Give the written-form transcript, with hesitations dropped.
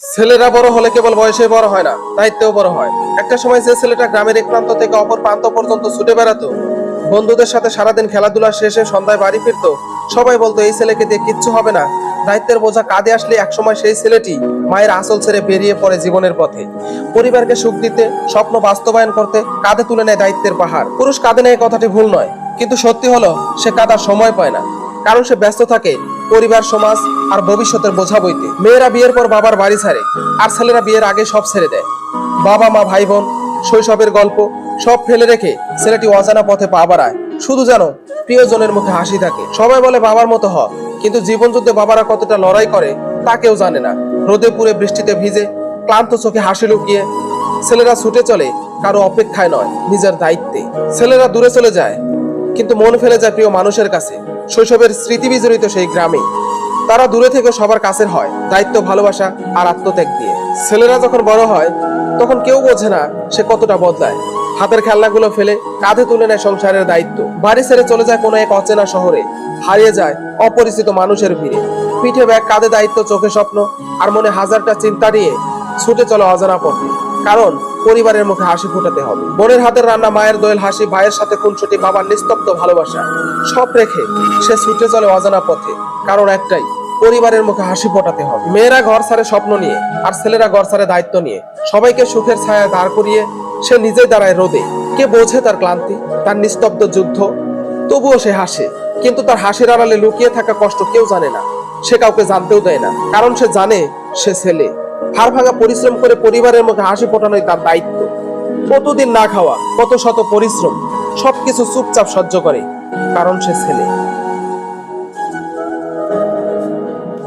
ছেলেরা বড় হলে কেবল বয়সে বড় হয় না, দায়িত্বেও বড় হয়। একটা সময় যে ছেলেটা গ্রামের এক প্রান্ত থেকে অপর প্রান্ত পর্যন্ত ছুটে বেড়াতো, বন্ধুদের সাথে সারাদিন খেলাধুলা শেষে সন্ধ্যায় বাড়ি ফিরতো, সবাই বলতো এই ছেলেকে দিয়ে কিচ্ছু হবে না। দায়িত্বের বোঝা কাঁধে আসলে একসময় সেই ছেলেটি মায়ের আঁচল ছেড়ে বেরিয়ে পড়ে জীবনের পথে। পরিবারকে সুখ দিতে, স্বপ্ন বাস্তবায়ন করতে কাঁধে তুলে নেয় দায়িত্বের পাহাড়। পুরুষ কাঁধে নেয় কথাটি ভুল নয়, কিন্তু সত্যি হলো সে কাঁদার সময় পায় না, কারণ সে ব্যস্ত থাকে পরিবার, সমাজ আর ভবিষ্যতের বোঝা বইতে। মেয়েরা বিয়ের পর বাবার বাড়ি ছাড়ে, আর ছেলেরা বিয়ের আগে সব ছেড়ে দেয়। বাবা মা, ভাই বোন, শৈশবের গল্প সব ফেলে রেখে ছেলেটি অজানা পথে পা বাড়ায়, শুধু যেন প্রিয়জনের মুখে হাসি থাকে। সবাই বলে বাবার মতো হ, কিন্তু জীবন যুদ্ধে বাবারা কতটা লড়াই করে তা কেউ জানে না। রোদে পুড়ে, বৃষ্টিতে ভিজে, ক্লান্ত চোখে হাসি লুকিয়ে ছেলেরা ছুটে চলে কারো অপেক্ষায় নয়, নিজের দায়িত্বে। ছেলেরা দূরে চলে যায়, কিন্তু মন ফেলে যায় প্রিয় মানুষের কাছে, শৈশবের স্মৃতি বিজড়িত সেই গ্রামে। তারা দূরে থেকে সবার কাছের হয়, দায়িত্ব, ভালোবাসা আর আত্মত্যাগ দিয়ে। ছেলেরা যখন বড় হয় তখন কেউ বোঝে না সে কতটা বদলায়। হাতের খেলনাগুলো ফেলে কাঁধে তুলে নেয় সংসারের দায়িত্ব, বাড়ি ছেড়ে চলে যায় কোনো এক অচেনা শহরে, হারিয়ে যায় অপরিচিত মানুষের ভিড়ে। পিঠে ব্যাগ, কাঁধে দায়িত্ব, চোখে স্বপ্ন, আর মনে হাজারটা চিন্তা নিয়ে ছুটে চলে অজানা পথে। কারণ পরিবারের মুখে হাসি ফোটাতে হবে। বোনের হাতের রান্না, মায়ের দোয়েল হাসি, ভাইয়ের সাথে খুনসুটি, বাবার নিস্তব্ধ ভালোবাসা সব রেখে সে ছুটে চলে অজানা পথে। কারণ একটাই, পরিবারের মুখে হাসি ফোটাতে হবে। মেয়েরা ঘর ছাড়ে স্বপ্ন নিয়ে, আর ছেলেরা ঘর ছাড়ে দায়িত্ব নিয়ে। সবাইকে সুখের ছায়ায় দাঁড় করিয়ে সে নিজেই দাঁড়ায় রোদে। কে বোঝে তার ক্লান্তি, তার নিস্তব্ধ যুদ্ধ? তবুও সে হাসে, কিন্তু তার হাসির আড়ালে লুকিয়ে থাকা কষ্ট কেউ জানে না। সে কাউকে জানতেও দেয় না, কারণ সে জানে সে ছেলে। হাড় ভাঙা পরিশ্রম করে পরিবারের মুখে হাসি ফোটানোই তার দায়িত্ব। কতদিন না খাওয়া, কত শত পরিশ্রম, সবকিছু চুপচাপ সহ্য করে, কারণ সে ছেলে।